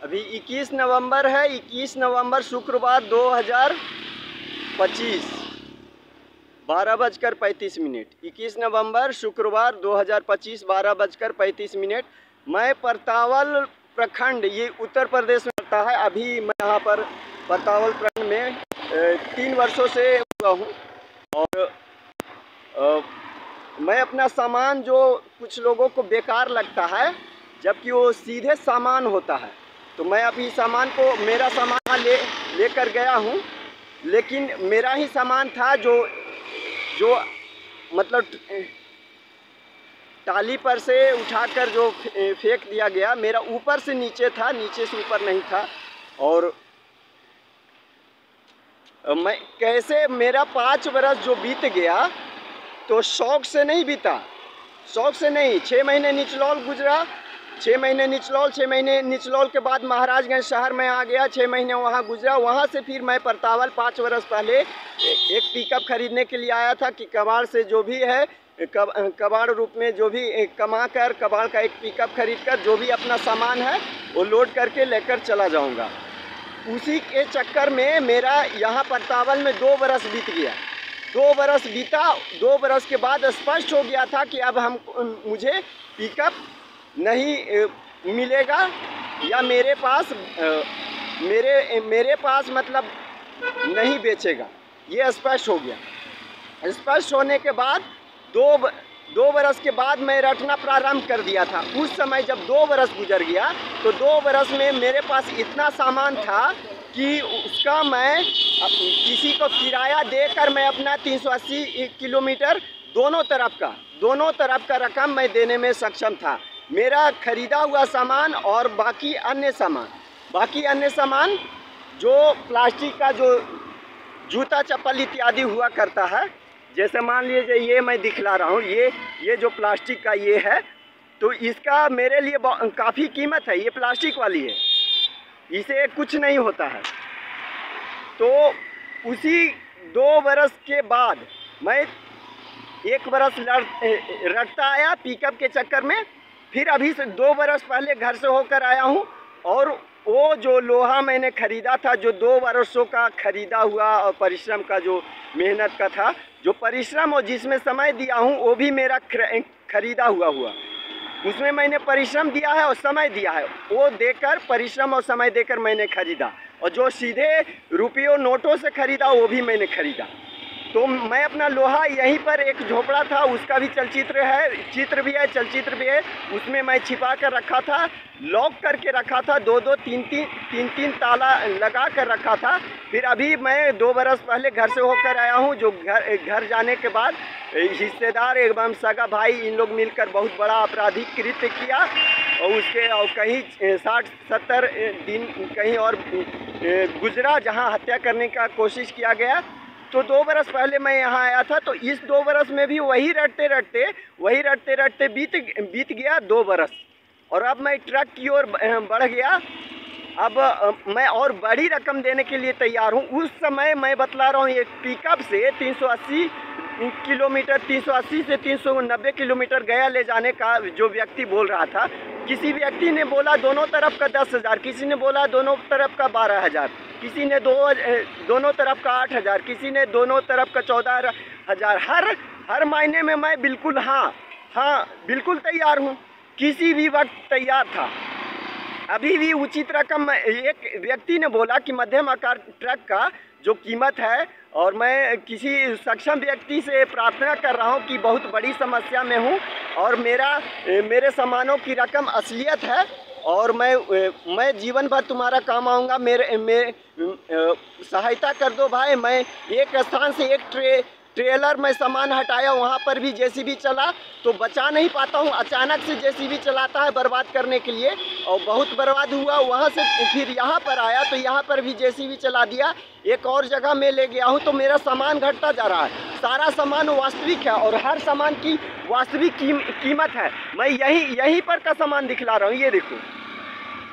अभी 21 नवंबर है, 21 नवंबर शुक्रवार 2025 12:35। 21 नवंबर शुक्रवार 2025 12:35। मैं परतावल प्रखंड, ये उत्तर प्रदेश में पड़ता है। अभी मैं यहाँ पर परतावल प्रखंड में 3 वर्षों से हुआ हूँ। और मैं अपना सामान जो कुछ लोगों को बेकार लगता है, जबकि वो सीधे सामान होता है, तो मैं अभी सामान को, मेरा सामान लेकर गया हूँ। लेकिन मेरा ही सामान था जो मतलब टाली पर से उठाकर जो फेंक दिया गया। मेरा ऊपर से नीचे था, नीचे से ऊपर नहीं था। और मैं कैसे, मेरा 5 बरस जो बीत गया तो शौक से नहीं बीता, शौक से नहीं। 6 महीने निचलौल गुजरा, 6 महीने निचलौल, 6 महीने निचलौल के बाद महाराजगंज शहर में आ गया, 6 महीने वहाँ गुजरा। वहाँ से फिर मैं परतावल 5 वर्ष पहले एक पिकअप खरीदने के लिए आया था कि कबाड़ से जो भी है, कबाड़ रूप में जो भी कमा कर कबाड़ का एक पिकअप खरीद कर जो भी अपना सामान है वो लोड करके लेकर चला जाऊँगा। उसी के चक्कर में मेरा यहाँ परतावल में 2 बरस बीत गया। 2 बरस बीता, 2 बरस के बाद स्पष्ट हो गया था कि अब मुझे पिकअप नहीं मिलेगा, या मेरे पास मतलब नहीं बेचेगा। ये स्पष्ट हो गया। स्पष्ट होने के बाद 2 बरस के बाद मैं रटना प्रारंभ कर दिया था। उस समय जब 2 बरस गुजर गया तो 2 बरस में मेरे पास इतना सामान था कि उसका मैं किसी को किराया देकर मैं अपना 380 किलोमीटर दोनों तरफ का रकम मैं देने में सक्षम था। मेरा खरीदा हुआ सामान और बाकी अन्य सामान जो प्लास्टिक का, जो जूता चप्पल इत्यादि हुआ करता है, जैसे मान लीजिए ये मैं दिखला रहा हूँ, ये जो प्लास्टिक का ये है, तो इसका मेरे लिए काफ़ी कीमत है। ये प्लास्टिक वाली है, इसे कुछ नहीं होता है। तो उसी 2 बरस के बाद मैं 1 बरस रटता आया पिकअप के चक्कर में। फिर अभी से 2 बरस पहले घर से होकर आया हूँ। और वो जो लोहा मैंने ख़रीदा था, जो 2 बरसों का ख़रीदा हुआ और परिश्रम का, जो मेहनत का था, जो परिश्रम और जिसमें समय दिया हूँ, वो भी मेरा ख़रीदा हुआ उसमें मैंने परिश्रम दिया है और समय दिया है। वो देकर, परिश्रम और समय देकर मैंने ख़रीदा। और जो सीधे रुपयों नोटों से ख़रीदा वो भी मैंने ख़रीदा। तो मैं अपना लोहा, यहीं पर एक झोपड़ा था, उसका भी चित्र भी है। उसमें मैं छिपा कर रखा था, लॉक करके रखा था, 2-2, 3-3 ताला लगा कर रखा था। फिर अभी मैं 2 बरस पहले घर से होकर आया हूँ। जो घर जाने के बाद हिस्सेदार एवं सगा भाई, इन लोग मिलकर बहुत बड़ा आपराधिक कृत्य किया। और कहीं 60-70 दिन कहीं और गुजरा जहाँ हत्या करने का कोशिश किया गया। तो 2 बरस पहले मैं यहाँ आया था। तो इस 2 बरस में भी वही रटते रटते बीत गया 2 बरस। और अब मैं ट्रक की ओर बढ़ गया। अब मैं और बड़ी रकम देने के लिए तैयार हूँ। उस समय मैं बतला रहा हूँ, एक पिकअप से 380 किलोमीटर, 380 से 390 किलोमीटर गया ले जाने का जो व्यक्ति बोल रहा था, किसी व्यक्ति ने बोला दोनों तरफ का 10,000, किसी ने बोला दोनों तरफ का 12,000, किसी ने दोनों तरफ का 8,000, किसी ने दोनों तरफ का 14,000। हर महीने में मैं बिल्कुल बिल्कुल तैयार हूँ, किसी भी वक्त तैयार था। अभी भी उचित रकम, एक व्यक्ति ने बोला कि मध्यम आकार ट्रक का जो कीमत है, और मैं किसी सक्षम व्यक्ति से प्रार्थना कर रहा हूं कि बहुत बड़ी समस्या में हूं और मेरे सामानों की रकम असलियत है, और मैं जीवन भर तुम्हारा काम आऊँगा। मेरे सहायता कर दो भाई। मैं एक स्थान से एक ट्रेलर में सामान हटाया, वहाँ पर भी जेसीबी चला तो बचा नहीं पाता हूँ। अचानक से जेसीबी चलाता है बर्बाद करने के लिए, और बहुत बर्बाद हुआ। वहाँ से फिर यहाँ पर आया तो यहाँ पर भी जेसीबी चला दिया। एक और जगह मैं ले गया हूँ तो मेरा सामान घटता जा रहा है। सारा सामान वास्तविक है और हर सामान की वास्तविक कीमत है। मैं यहीं पर का सामान दिखला रहा हूँ। ये देखो,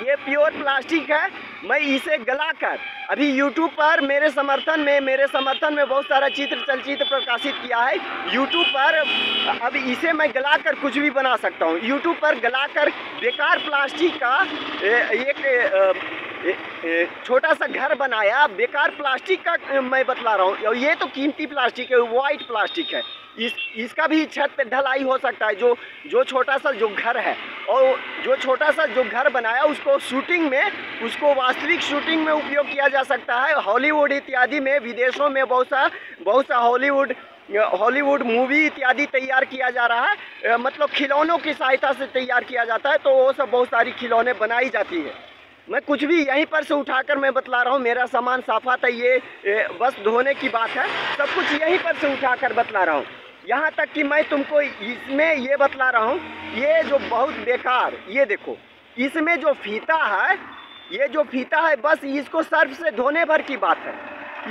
ये प्योर प्लास्टिक है। मैं इसे गलाकर अभी यूट्यूब पर मेरे समर्थन में बहुत सारा चलचित्र प्रकाशित किया है यूट्यूब पर। अब इसे मैं गलाकर कुछ भी बना सकता हूँ। यूट्यूब पर गलाकर बेकार प्लास्टिक का एक छोटा सा घर बनाया, बेकार प्लास्टिक का मैं बतला रहा हूँ। और ये तो कीमती प्लास्टिक है, वाइट प्लास्टिक है। इसका भी छत पे ढलाई हो सकता है। जो छोटा सा जो घर है और जो छोटा सा जो घर बनाया उसको शूटिंग में, उसको वास्तविक शूटिंग में उपयोग किया जा सकता है। हॉलीवुड इत्यादि में, विदेशों में बहुत सा हॉलीवुड मूवी इत्यादि तैयार किया जा रहा है, मतलब खिलौनों की सहायता से तैयार किया जाता है। तो वो सब बहुत सारी खिलौने बनाई जाती है। मैं कुछ भी यहीं पर से उठाकर मैं बतला रहा हूँ। मेरा सामान साफा था, ये बस धोने की बात है। सब कुछ यहीं पर से उठाकर बतला रहा हूँ। यहाँ तक कि मैं तुमको इसमें ये बतला रहा हूँ, ये जो बहुत बेकार, ये देखो इसमें जो फीता है, ये जो फीता है बस इसको सर्फ से धोने भर की बात है।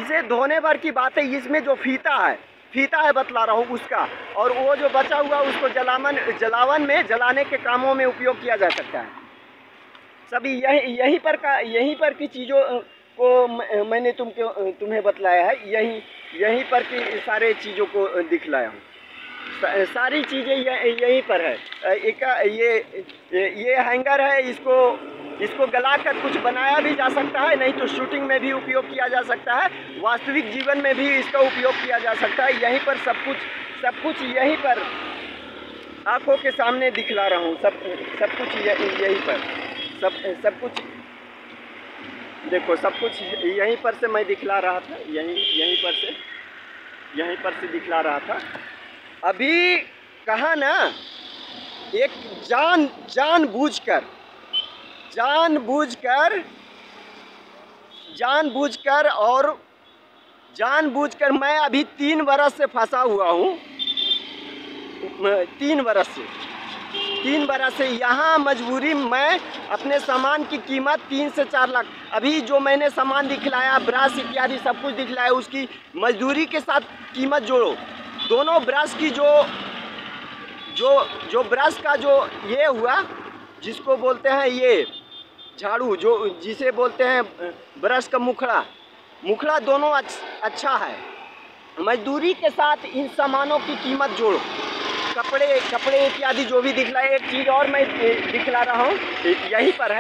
इसे धोने भर की बात है। इसमें जो फीता है बतला रहा हूँ उसका, और वो जो बचा हुआ उसको जलावन में जलाने के कामों में उपयोग किया जा सकता है। सभी यहीं पर की चीज़ों को मैंने तुम्हें बतलाया है। यहीं पर की सारे चीज़ों को दिखलाया हूँ। सारी चीज़ें यहीं पर है। ये हैंगर है, इसको गलाकर कुछ बनाया भी जा सकता है, नहीं तो शूटिंग में भी उपयोग किया जा सकता है, वास्तविक जीवन में भी इसका उपयोग किया जा सकता है। यहीं पर सब कुछ यहीं पर आंखों के सामने दिखला रहा हूँ। सब कुछ यहीं पर सब कुछ देखो, सब कुछ यहीं पर से मैं दिखला रहा था। यहीं पर से दिखला रहा था। अभी कहा ना, एक जानबूझकर मैं अभी 3 बरस से फंसा हुआ हूँ। 3 बरस से यहाँ मजबूरी, मैं अपने सामान की कीमत 3 से 4 लाख, अभी जो मैंने सामान दिखलाया, ब्रश इत्यादि सब कुछ दिखलाया, उसकी मजदूरी के साथ कीमत जोड़ो। दोनों ब्रश की जो ब्रश का जो ये हुआ, जिसको बोलते हैं ये झाड़ू, जिसे बोलते हैं ब्रश का मुखड़ा दोनों अच्छा है। मजदूरी के साथ इन सामानों की कीमत जोड़ो। कपड़े इत्यादि जो भी दिखलाए। एक चीज़ और मैं दिखला रहा हूँ, यहीं पर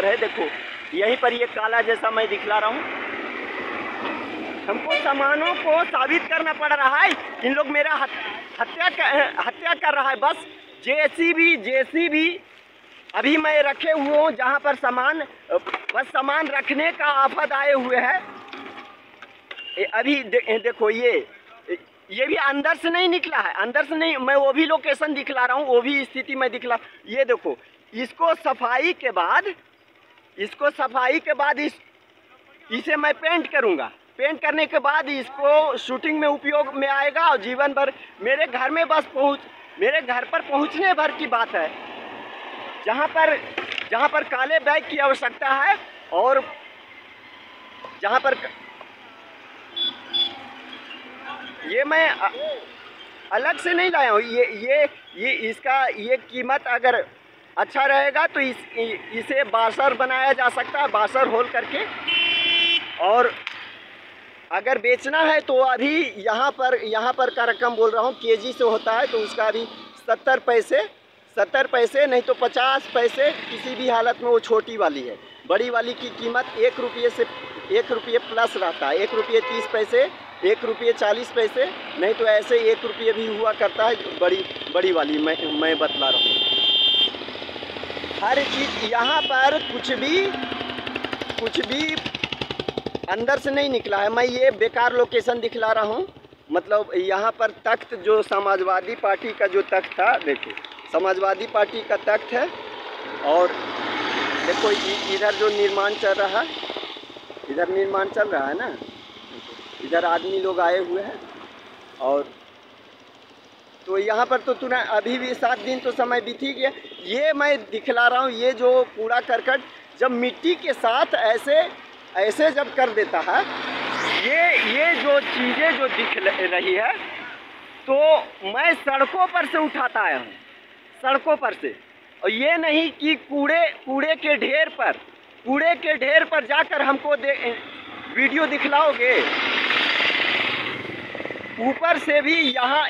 है देखो, यहीं पर ये काला जैसा मैं दिखला रहा हूँ। हमको सामानों को साबित करना पड़ रहा है। इन लोग मेरा हत्या कर रहा है। बस जेसीबी अभी मैं रखे हुए हूँ, जहाँ पर सामान रखने का आफत आए हुए है। अभी देखो, ये भी अंदर से नहीं निकला है, अंदर से नहीं। मैं वो भी लोकेशन दिखला रहा हूँ, वो भी स्थिति में दिखला। ये देखो, इसको सफाई के बाद इसे मैं पेंट करूँगा। पेंट करने के बाद इसको शूटिंग में उपयोग में आएगा और जीवन भर मेरे घर पर पहुँचने भर की बात है। जहाँ पर काले बैग की आवश्यकता है, और जहाँ पर ये मैं अलग से नहीं लाया हूँ। इसका कीमत अगर अच्छा रहेगा तो इसे बासर बनाया जा सकता है, बासर होल करके। और अगर बेचना है तो अभी यहाँ पर का रकम बोल रहा हूँ, केजी से होता है, तो उसका अभी 70 पैसे नहीं तो 50 पैसे किसी भी हालत में वो छोटी वाली है। बड़ी वाली की कीमत 1 रुपये प्लस रहता है। 1 रुपये 30 पैसे, 1 रुपये 40 पैसे, नहीं तो ऐसे 1 रुपये भी हुआ करता है। बड़ी वाली मैं बतला रहा हूँ। हर चीज़ यहाँ पर कुछ भी अंदर से नहीं निकला है। मैं ये बेकार लोकेशन दिखला रहा हूँ। मतलब यहाँ पर तख्त, जो समाजवादी पार्टी का जो तख्त था, देखो समाजवादी पार्टी का तख्त है। और देखो इधर जो निर्माण चल रहा है ना, इधर आदमी लोग आए हुए हैं। और तो यहाँ पर तो तुरंत अभी भी 7 दिन तो समय बीत ही गया। ये मैं दिखला रहा हूँ, ये जो कूड़ा करकट जब मिट्टी के साथ ऐसे जब कर देता है, ये जो चीज़ें जो दिख रही है, तो मैं सड़कों पर से उठाता आया हूँ, सड़कों पर से। और ये नहीं कि कूड़े के ढेर पर कूड़े के ढेर पर जाकर हमको वीडियो दिखलाओगे? ऊपर से भी यहाँ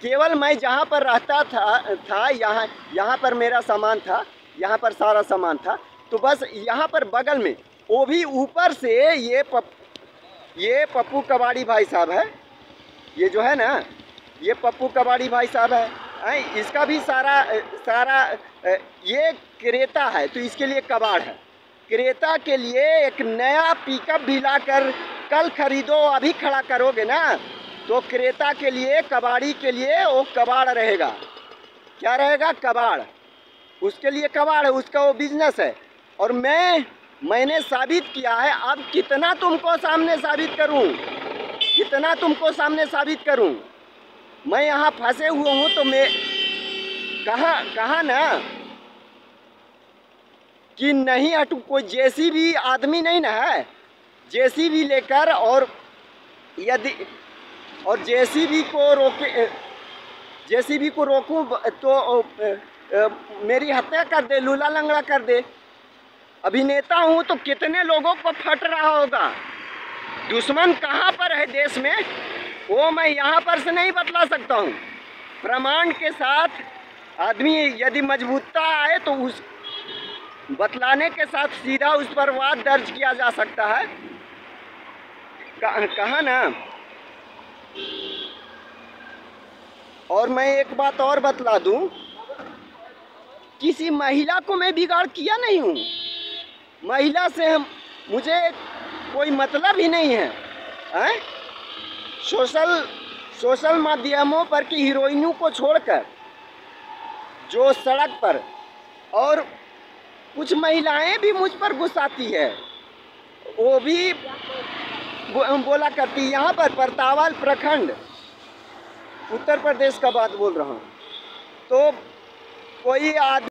केवल मैं जहाँ पर रहता था यहाँ पर मेरा सामान था, यहाँ पर सारा सामान था, तो बस यहाँ पर बगल में वो भी ऊपर से ये पप्पू कबाड़ी भाई साहब है, ये जो है ना, ये पप्पू कबाड़ी भाई साहब है, इसका भी सारा ये क्रेता है तो इसके लिए कबाड़ है। क्रेता के लिए एक नया पिकअप भी लाकर कल खरीदो, अभी खड़ा करोगे ना, तो क्रेता के लिए, कबाड़ी के लिए वो कबाड़ रहेगा। क्या रहेगा? कबाड़। उसके लिए कबाड़ है, उसका वो बिजनेस है। और मैंने साबित किया है। अब कितना तुमको सामने साबित करूं, कितना तुमको सामने साबित करूं? मैं यहाँ फंसे हुए हूँ तो मैं कहाँ ना कि नहीं हटू। कोई जेसीबी आदमी नहीं ना है, जेसीबी लेकर और यदि और जेसीबी को रोकूं तो मेरी हत्या कर दे, लूला लंगड़ा कर दे। अभिनेता हूं तो कितने लोगों को फट रहा होगा। दुश्मन कहां पर है देश में, वो मैं यहां पर से नहीं बतला सकता हूं। प्रमाण के साथ आदमी यदि मजबूतता आए तो उस बतलाने के साथ सीधा उस पर वाद दर्ज किया जा सकता है। कहा ना। और मैं एक बात और बतला दूं, किसी महिला को मैं बिगाड़ किया नहीं हूं। महिला से मुझे कोई मतलब ही नहीं है, हैं? सोशल माध्यमों पर की हीरोइनों को छोड़कर जो सड़क पर, और कुछ महिलाएं भी मुझ पर गुस्साती है, वो भी बोला करती। यहाँ पर परतावाल प्रखंड, उत्तर प्रदेश का बात बोल रहा हूँ, तो कोई आदमी